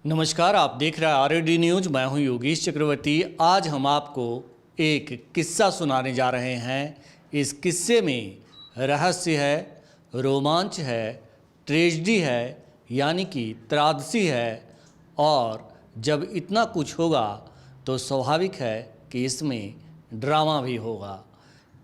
नमस्कार, आप देख रहे हैं आरएडी न्यूज। मैं हूं योगेश चक्रवर्ती। आज हम आपको एक किस्सा सुनाने जा रहे हैं। इस किस्से में रहस्य है, रोमांच है, ट्रेजेडी है, यानी कि त्रासदी है। और जब इतना कुछ होगा तो स्वाभाविक है कि इसमें ड्रामा भी होगा।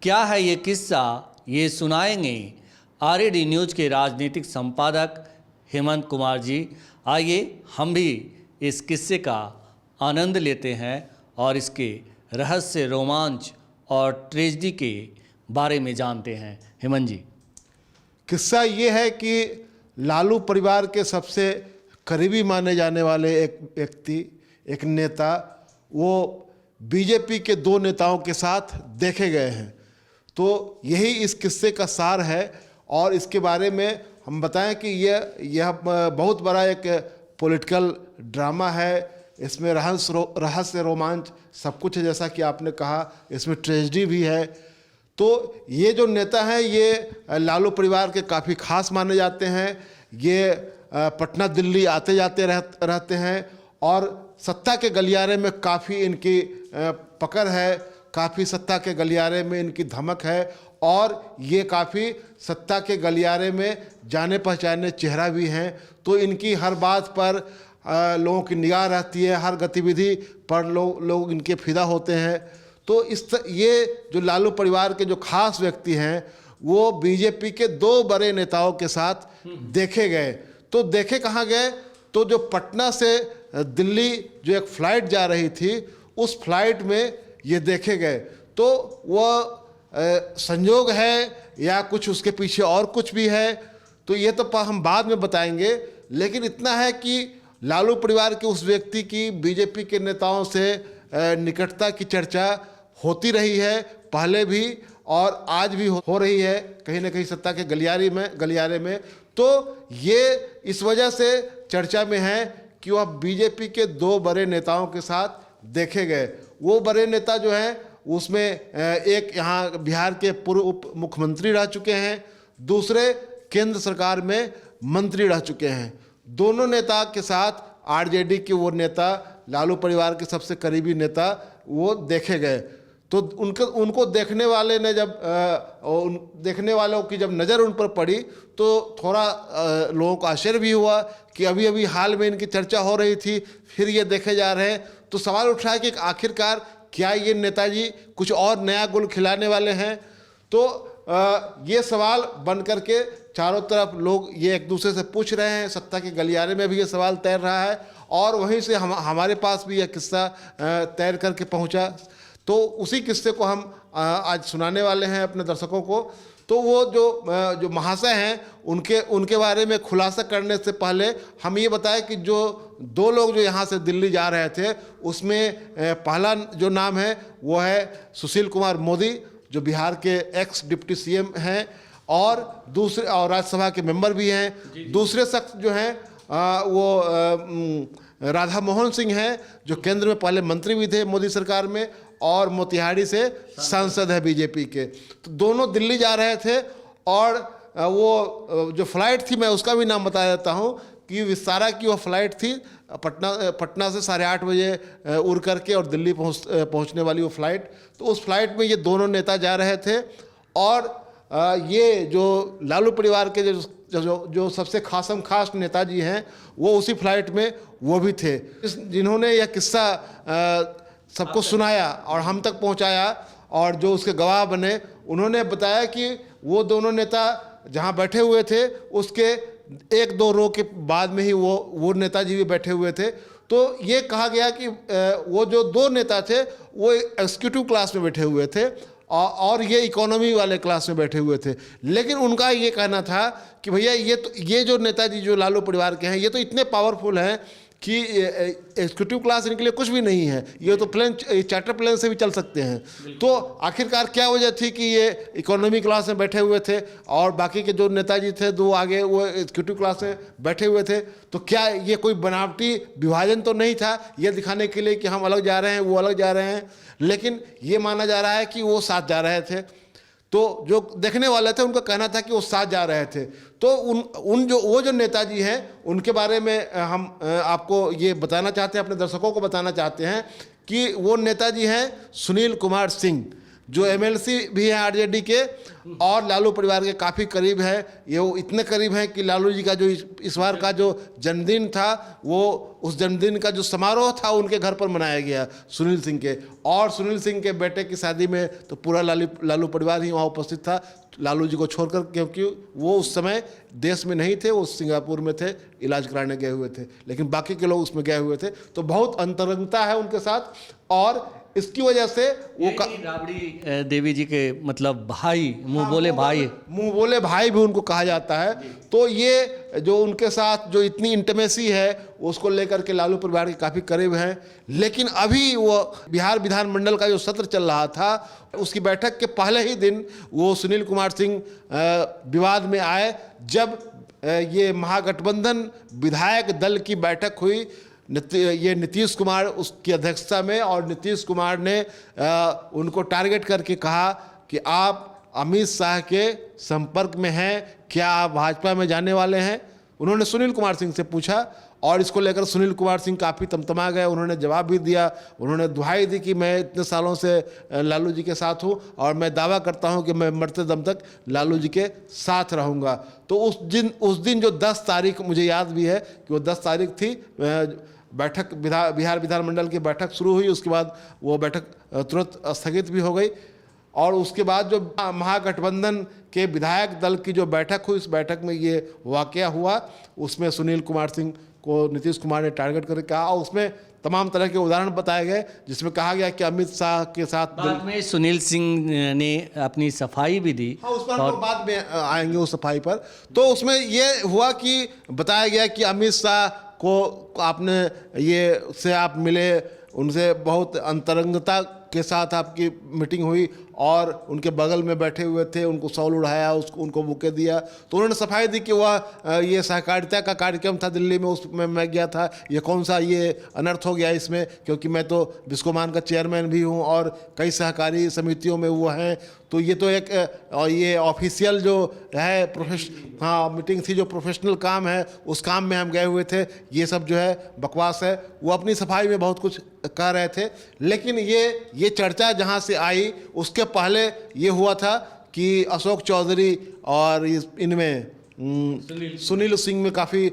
क्या है ये किस्सा, ये सुनाएंगे आरएडी न्यूज के राजनीतिक संपादक हेमंत कुमार जी। आइए हम भी इस किस्से का आनंद लेते हैं और इसके रहस्य, रोमांच और ट्रेजेडी के बारे में जानते हैं। हेमंत जी, किस्सा ये है कि लालू परिवार के सबसे करीबी माने जाने वाले एक व्यक्ति, एक नेता, वो बीजेपी के दो नेताओं के साथ देखे गए हैं। तो यही इस किस्से का सार है और इसके बारे में हम बताएं कि यह बहुत बड़ा एक पॉलिटिकल ड्रामा है। इसमें रहस्य, रोमांच सब कुछ है, जैसा कि आपने कहा। इसमें ट्रेजेडी भी है। तो ये जो नेता हैं ये लालू परिवार के काफ़ी खास माने जाते हैं। ये पटना दिल्ली आते जाते रहते हैं और सत्ता के गलियारे में काफ़ी इनकी पकड़ है, काफ़ी सत्ता के गलियारे में इनकी धमक है और ये काफ़ी सत्ता के गलियारे में जाने पहचाने चेहरा भी हैं। तो इनकी हर बात पर लोगों की निगाह रहती है, हर गतिविधि पर लोग इनके फिदा होते हैं। तो ये जो लालू परिवार के जो खास व्यक्ति हैं वो बीजेपी के दो बड़े नेताओं के साथ देखे गए। तो देखे कहाँ गए? तो जो पटना से दिल्ली जो एक फ़्लाइट जा रही थी, उस फ्लाइट में ये देखे गए। तो वह संयोग है या कुछ उसके पीछे और कुछ भी है, तो ये तो हम बाद में बताएंगे। लेकिन इतना है कि लालू परिवार के उस व्यक्ति की बीजेपी के नेताओं से निकटता की चर्चा होती रही है, पहले भी और आज भी हो रही है कहीं ना कहीं सत्ता के गलियारे में। तो ये इस वजह से चर्चा में है कि वह बीजेपी के दो बड़े नेताओं के साथ देखे गए। वो बड़े नेता जो हैं उसमें एक यहाँ बिहार के पूर्व उप मुख्यमंत्री रह चुके हैं, दूसरे केंद्र सरकार में मंत्री रह चुके हैं। दोनों नेता के साथ आरजेडी के वो नेता, लालू परिवार के सबसे करीबी नेता, वो देखे गए। तो उनको देखने वाले ने देखने वालों की जब नज़र उन पर पड़ी तो थोड़ा लोगों को आश्चर्य भी हुआ कि अभी अभी हाल में इनकी चर्चा हो रही थी, फिर ये देखे जा रहे हैं। तो सवाल उठा है कि आखिरकार क्या ये नेताजी कुछ और नया गुल खिलाने वाले हैं? तो ये सवाल बन करके चारों तरफ लोग ये एक दूसरे से पूछ रहे हैं। सत्ता के गलियारे में भी ये सवाल तैर रहा है और वहीं से हमारे पास भी यह किस्सा तैर करके पहुंचा। तो उसी किस्से को हम आज सुनाने वाले हैं अपने दर्शकों को। तो वो जो महाशय हैं उनके बारे में खुलासा करने से पहले हम ये बताएं कि जो दो लोग जो यहाँ से दिल्ली जा रहे थे उसमें पहला जो नाम है वो है सुशील कुमार मोदी, जो बिहार के एक्स डिप्टी सीएम हैं और दूसरे और राज्यसभा के मेंबर भी हैं। दूसरे शख्स जो हैं वो राधा मोहन सिंह हैं, जो केंद्र में पहले मंत्री भी थे मोदी सरकार में और मोतिहारी से सांसद है बीजेपी के। तो दोनों दिल्ली जा रहे थे और वो जो फ्लाइट थी, मैं उसका भी नाम बता देता हूँ कि विस्तारा की वो फ्लाइट थी। पटना से 8:30 बजे उड़ करके और दिल्ली पहुँचने वाली वो फ्लाइट। तो उस फ्लाइट में ये दोनों नेता जा रहे थे और ये जो लालू परिवार के जो सबसे खास नेताजी हैं वो उसी फ्लाइट में वो भी थे, जिन्होंने यह किस्सा सबको सुनाया और हम तक पहुंचाया। और जो उसके गवाह बने उन्होंने बताया कि वो दोनों नेता जहां बैठे हुए थे उसके 1-2 रो के बाद में ही वो नेताजी भी बैठे हुए थे। तो ये कहा गया कि वो जो दो नेता थे वो एग्जीक्यूटिव क्लास में बैठे हुए थे और ये इकोनॉमी वाले क्लास में बैठे हुए थे। लेकिन उनका ये कहना था कि भैया ये जो नेताजी जो लालू परिवार के हैं ये तो इतने पावरफुल हैं कि एग्जीक्यूटिव क्लास इनके लिए कुछ भी नहीं है, ये तो चार्टर प्लेन से भी चल सकते हैं। तो आखिरकार क्या वजह थी कि ये इकोनॉमी क्लास में बैठे हुए थे और बाकी के जो नेताजी थे दो आगे वो एग्जीक्यूटिव क्लास में बैठे हुए थे? तो क्या ये कोई बनावटी विभाजन तो नहीं था ये दिखाने के लिए कि हम अलग जा रहे हैं वो अलग जा रहे हैं? लेकिन ये माना जा रहा है कि वो साथ जा रहे थे। तो जो देखने वाले थे उनका कहना था कि वो साथ जा रहे थे। तो वो जो नेताजी हैं उनके बारे में हम आपको ये बताना चाहते हैं, अपने दर्शकों को बताना चाहते हैं कि वो नेताजी हैं सुनील कुमार सिंह, जो एमएलसी भी हैं आरजेडी के और लालू परिवार के काफ़ी करीब है। ये वो इतने करीब हैं कि लालू जी का जो इस बार का जो जन्मदिन था, वो उस जन्मदिन का जो समारोह था उनके घर पर मनाया गया सुनील सिंह के, और सुनील सिंह के बेटे की शादी में तो पूरा लालू परिवार ही वहाँ उपस्थित था, लालू जी को छोड़कर, क्योंकि वो उस समय देश में नहीं थे, वो सिंगापुर में थे, इलाज कराने गए हुए थे, लेकिन बाकी के लोग उसमें गए हुए थे। तो बहुत अंतरंगता है उनके साथ, और इसकी वजह से वो राबड़ी देवी जी के मतलब भाई, मुंह बोले भाई, मुंह बोले भाई भी उनको कहा जाता है। तो ये जो उनके साथ जो इतनी इंटीमेसी है उसको लेकर के लालू परिवार के काफ़ी करीब हैं। लेकिन अभी वो बिहार विधानमंडल का जो सत्र चल रहा था उसकी बैठक के पहले ही दिन वो सुनील कुमार सिंह विवाद में आए, जब ये महागठबंधन विधायक दल की बैठक हुई, ये नीतीश कुमार उसकी अध्यक्षता में, और नीतीश कुमार ने उनको टारगेट करके कहा कि आप अमित शाह के संपर्क में हैं, क्या आप भाजपा में जाने वाले हैं? उन्होंने सुनील कुमार सिंह से पूछा, और इसको लेकर सुनील कुमार सिंह काफ़ी तमतमा गए। उन्होंने जवाब भी दिया, उन्होंने दुहाई दी कि मैं इतने सालों से लालू जी के साथ हूँ और मैं दावा करता हूँ कि मैं मरते दम तक लालू जी के साथ रहूँगा। तो उस दिन जो 10 तारीख, मुझे याद भी है कि वो 10 तारीख थी, बैठक बिहार विधानमंडल की बैठक शुरू हुई, उसके बाद वो बैठक तुरंत स्थगित भी हो गई, और उसके बाद जो महागठबंधन के विधायक दल की जो बैठक हुई, इस बैठक में ये वाकया हुआ। उसमें सुनील कुमार सिंह को नीतीश कुमार ने टारगेट करके कहा, और उसमें तमाम तरह के उदाहरण बताए गए, जिसमें कहा गया कि अमित शाह के साथ बाद में सुनील सिंह ने अपनी सफाई भी दी। हाँ, उस पर हम बाद में आएंगे उस सफाई पर। तो उसमें ये हुआ कि बताया गया कि अमित शाह को आपने ये से आप मिले, उनसे बहुत अंतरंगता के साथ आपकी मीटिंग हुई, और उनके बगल में बैठे हुए थे, उनको शॉल उड़ाया, उसको उनको बुके दिया। तो उन्होंने सफाई दी कि वह ये सहकारिता का कार्यक्रम था दिल्ली में, उसमें मैं गया था, ये कौन सा ये अनर्थ हो गया इसमें, क्योंकि मैं तो बिस्कोमान का चेयरमैन भी हूँ और कई सहकारी समितियों में वो हैं। तो ये तो एक ये ऑफिशियल जो है मीटिंग थी, जो प्रोफेशनल काम है, उस काम में हम गए हुए थे, ये सब जो है बकवास है। वो अपनी सफाई में बहुत कुछ कह रहे थे, लेकिन ये चर्चा जहाँ से आई उसके पहले ये हुआ था कि अशोक चौधरी और इनमें सुनील सिंह में काफ़ी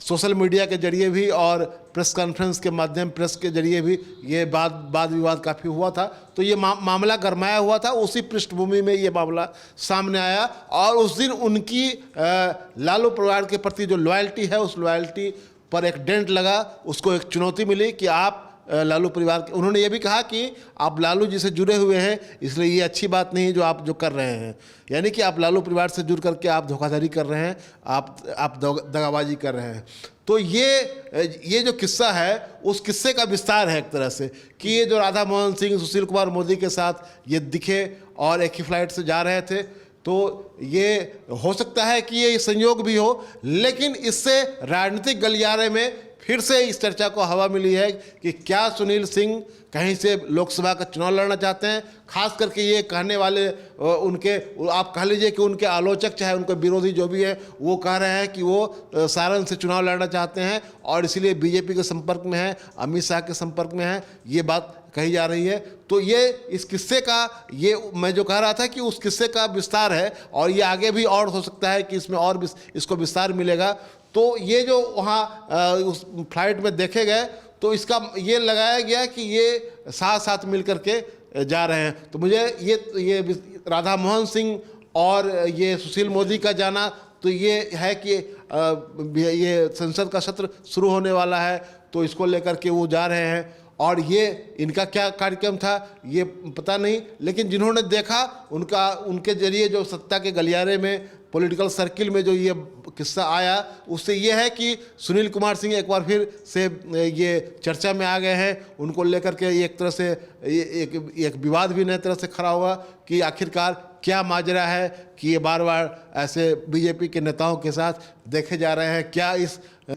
सोशल मीडिया के जरिए भी और प्रेस कॉन्फ्रेंस के माध्यम, प्रेस के जरिए भी ये वाद विवाद काफ़ी हुआ था। तो ये मामला गरमाया हुआ था, उसी पृष्ठभूमि में ये मामला सामने आया, और उस दिन उनकी लालू परिवार के प्रति जो लॉयल्टी है, उस लॉयल्टी पर एक डेंट लगा, उसको एक चुनौती मिली कि आप लालू परिवार के, उन्होंने ये भी कहा कि आप लालू जी से जुड़े हुए हैं, इसलिए ये अच्छी बात नहीं जो आप जो कर रहे हैं, यानी कि आप लालू परिवार से जुड़ करके आप धोखाधड़ी कर रहे हैं, आप दगाबाजी कर रहे हैं। तो ये जो किस्सा है उस किस्से का विस्तार है एक तरह से, कि ये जो राधा मोहन सिंह सुशील कुमार मोदी के साथ ये दिखे और एक ही फ्लाइट से जा रहे थे, तो ये हो सकता है कि ये संयोग भी हो, लेकिन इससे राजनीतिक गलियारे में फिर से इस चर्चा को हवा मिली है कि क्या सुनील सिंह कहीं से लोकसभा का चुनाव लड़ना चाहते हैं। खास करके ये कहने वाले उनके, आप कह लीजिए कि उनके आलोचक, चाहे उनके विरोधी जो भी है, वो कह रहे हैं कि वो सारण से चुनाव लड़ना चाहते हैं और इसलिए बीजेपी के संपर्क में है, अमित शाह के संपर्क में है, ये बात कही जा रही है। तो ये इस किस्से का, ये मैं जो कह रहा था कि उस किस्से का विस्तार है, और ये आगे भी और हो सकता है कि इसमें और इसको विस्तार मिलेगा। तो ये जो वहाँ उस फ्लाइट में देखे गए, तो इसका ये लगाया गया कि ये साथ साथ मिल करके जा रहे हैं। तो मुझे ये राधा मोहन सिंह और ये सुशील मोदी का जाना, तो ये है कि ये संसद का सत्र शुरू होने वाला है, तो इसको लेकर के वो जा रहे हैं, और ये इनका क्या कार्यक्रम था ये पता नहीं, लेकिन जिन्होंने देखा उनके जरिए जो सत्ता के गलियारे में, पॉलिटिकल सर्किल में जो ये किस्सा आया, उससे ये है कि सुनील कुमार सिंह एक बार फिर से ये चर्चा में आ गए हैं। उनको लेकर के एक तरह से एक विवाद भी नई तरह से खड़ा हुआ कि आखिरकार क्या माजरा है कि ये बार बार ऐसे बीजेपी के नेताओं के साथ देखे जा रहे हैं? क्या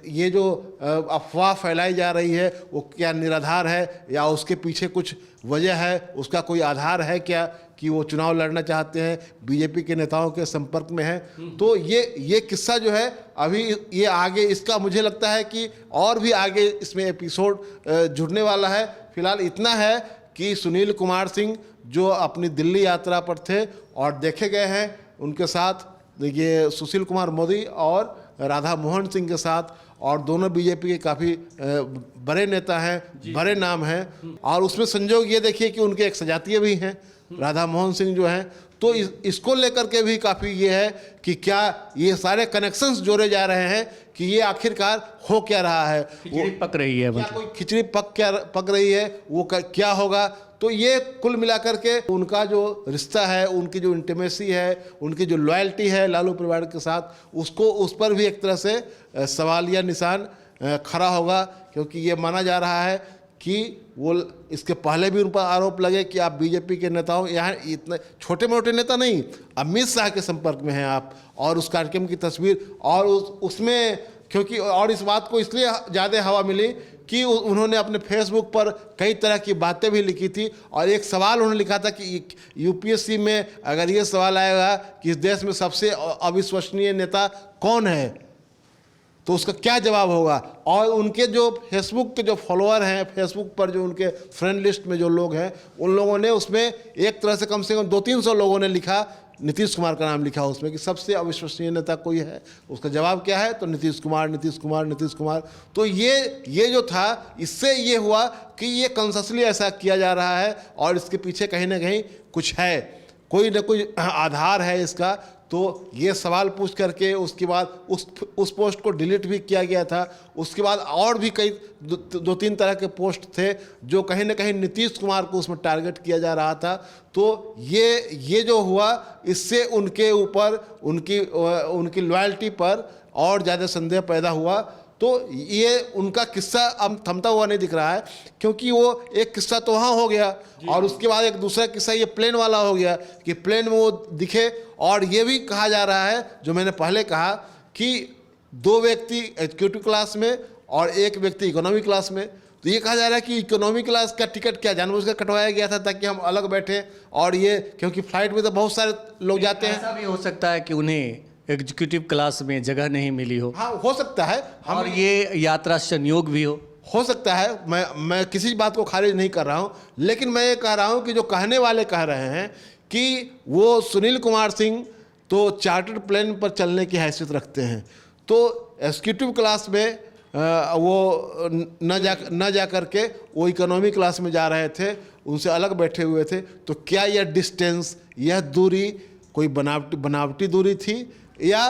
ये जो अफवाह फैलाई जा रही है वो क्या निराधार है या उसके पीछे कुछ वजह है, उसका कोई आधार है क्या कि वो चुनाव लड़ना चाहते हैं, बीजेपी के नेताओं के संपर्क में है? तो ये किस्सा जो है अभी ये आगे इसका मुझे लगता है कि और भी आगे इसमें एपिसोड जुड़ने वाला है। फिलहाल इतना है कि सुनील कुमार सिंह जो अपनी दिल्ली यात्रा पर थे और देखे गए हैं, उनके साथ ये सुशील कुमार मोदी और राधा मोहन सिंह के साथ, और दोनों बीजेपी के काफ़ी बड़े नेता हैं, बड़े नाम हैं। और उसमें संजोग ये देखिए कि उनके एक सजातीय भी हैं, राधा मोहन सिंह जो हैं। तो इसको लेकर के भी काफ़ी ये है कि क्या ये सारे कनेक्शंस जोड़े जा रहे हैं कि ये आखिरकार हो क्या रहा है, खिचड़ी पक रही है, क्या कोई खिचड़ी पक रही है, वो क्या होगा? तो ये कुल मिलाकर के उनका जो रिश्ता है, उनकी जो इंटीमेसी है, उनकी जो लॉयल्टी है लालू परिवार के साथ, उसको उस पर भी एक तरह से सवालिया निशान खड़ा होगा, क्योंकि ये माना जा रहा है कि वो इसके पहले भी उन पर आरोप लगे कि आप बीजेपी के नेताओं, यहाँ इतने छोटे मोटे नेता नहीं, अमित शाह के संपर्क में हैं आप, और उस कार्यक्रम की तस्वीर और उसमें क्योंकि और इस बात को इसलिए ज़्यादा हवा मिली कि उन्होंने अपने फेसबुक पर कई तरह की बातें भी लिखी थी, और एक सवाल उन्होंने लिखा था कि यूपीएससी में अगर ये सवाल आएगा कि इस देश में सबसे अविश्वसनीय नेता कौन है, तो उसका क्या जवाब होगा। और उनके जो फेसबुक के जो फॉलोअर हैं, फेसबुक पर जो उनके फ्रेंड लिस्ट में जो लोग हैं, उन लोगों ने उसमें एक तरह से कम 200-300 लोगों ने लिखा, नीतीश कुमार का नाम लिखा उसमें कि सबसे अविश्वसनीय नेता कोई है। उसका जवाब क्या है? तो नीतीश कुमार, नीतीश कुमार, नीतीश कुमार। तो ये जो था, इससे ये हुआ कि ये कॉन्शसली ऐसा किया जा रहा है और इसके पीछे कहीं ना कहीं कुछ है, कोई ना कोई आधार है इसका। तो ये सवाल पूछ करके उसके बाद उस पोस्ट को डिलीट भी किया गया था। उसके बाद और भी कई 2-3 तरह के पोस्ट थे जो कहीं ना कहीं नीतीश कुमार को उसमें टारगेट किया जा रहा था। तो ये जो हुआ, इससे उनके ऊपर उनकी लॉयल्टी पर और ज़्यादा संदेह पैदा हुआ। तो ये उनका किस्सा अब थमता हुआ नहीं दिख रहा है, क्योंकि वो एक किस्सा तो वहाँ हो गया और उसके बाद एक दूसरा किस्सा ये प्लेन वाला हो गया कि प्लेन में वो दिखे। और ये भी कहा जा रहा है, जो मैंने पहले कहा, कि 2 व्यक्ति एग्जीक्यूटिव क्लास में और 1 व्यक्ति इकोनॉमी क्लास में। तो ये कहा जा रहा है कि इकोनॉमी क्लास का टिकट क्या जानबूझकर कटवाया गया था ताकि हम अलग बैठे, और ये क्योंकि फ्लाइट में तो बहुत सारे लोग जाते हैं। ऐसा भी हो सकता है कि उन्हें एग्जीक्यूटिव क्लास में जगह नहीं मिली हो। हाँ, हो सकता है। और ये यात्रा संयोग भी हो सकता है। मैं किसी बात को खारिज नहीं कर रहा हूँ, लेकिन मैं ये कह रहा हूँ कि जो कहने वाले कह रहे हैं कि वो सुनील कुमार सिंह तो चार्टर्ड प्लेन पर चलने की हैसियत रखते हैं, तो एग्जीक्यूटिव क्लास में वो न जा करके वो इकोनॉमी क्लास में जा रहे थे, उनसे अलग बैठे हुए थे। तो क्या यह डिस्टेंस, यह दूरी कोई बनावटी दूरी थी, या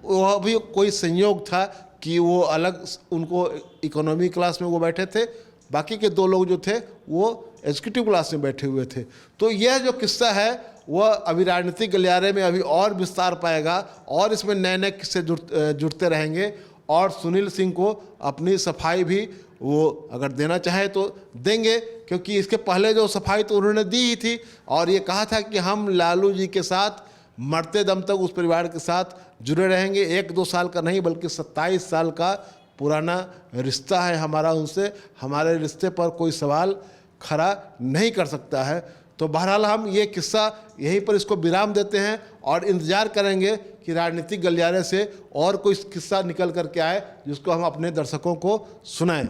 वह भी कोई संयोग था कि वो अलग, उनको इकोनॉमी क्लास में वो बैठे थे, बाकी के 2 लोग जो थे वो एग्जीक्यूटिव क्लास में बैठे हुए थे। तो यह जो किस्सा है वह अभी राजनीतिक गलियारे में अभी और विस्तार पाएगा और इसमें नए किस्से जुड़ते रहेंगे। और सुनील सिंह को अपनी सफाई भी वो अगर देना चाहे तो देंगे, क्योंकि इसके पहले जो सफाई तो उन्होंने दी ही थी और ये कहा था कि हम लालू जी के साथ मरते दम तक उस परिवार के साथ जुड़े रहेंगे। 1-2 साल का नहीं बल्कि 27 साल का पुराना रिश्ता है हमारा उनसे, हमारे रिश्ते पर कोई सवाल खड़ा नहीं कर सकता है। तो बहरहाल हम ये किस्सा यहीं पर इसको विराम देते हैं और इंतज़ार करेंगे कि राजनीतिक गलियारे से और कोई किस्सा निकल करके आए जिसको हम अपने दर्शकों को सुनाएं।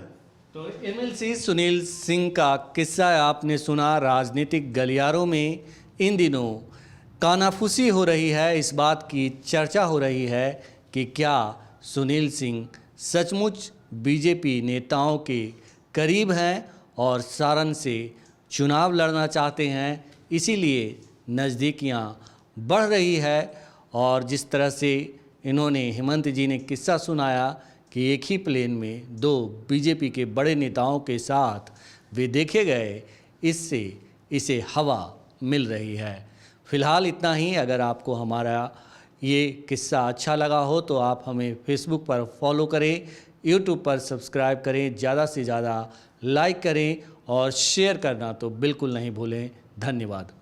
तो एमएलसी सुनील सिंह का किस्सा आपने सुना। राजनीतिक गलियारों में इन दिनों कानाफूसी हो रही है, इस बात की चर्चा हो रही है कि क्या सुनील सिंह सचमुच बीजेपी नेताओं के करीब हैं और सारण से चुनाव लड़ना चाहते हैं, इसीलिए नज़दीकियां बढ़ रही है। और जिस तरह से इन्होंने, हेमंत जी ने किस्सा सुनाया कि एक ही प्लेन में 2 बीजेपी के बड़े नेताओं के साथ वे देखे गए, इससे इसे हवा मिल रही है। फ़िलहाल इतना ही। अगर आपको हमारा ये किस्सा अच्छा लगा हो तो आप हमें फेसबुक पर फॉलो करें, यूट्यूब पर सब्सक्राइब करें, ज़्यादा से ज़्यादा लाइक करें और शेयर करना तो बिल्कुल नहीं भूलें। धन्यवाद।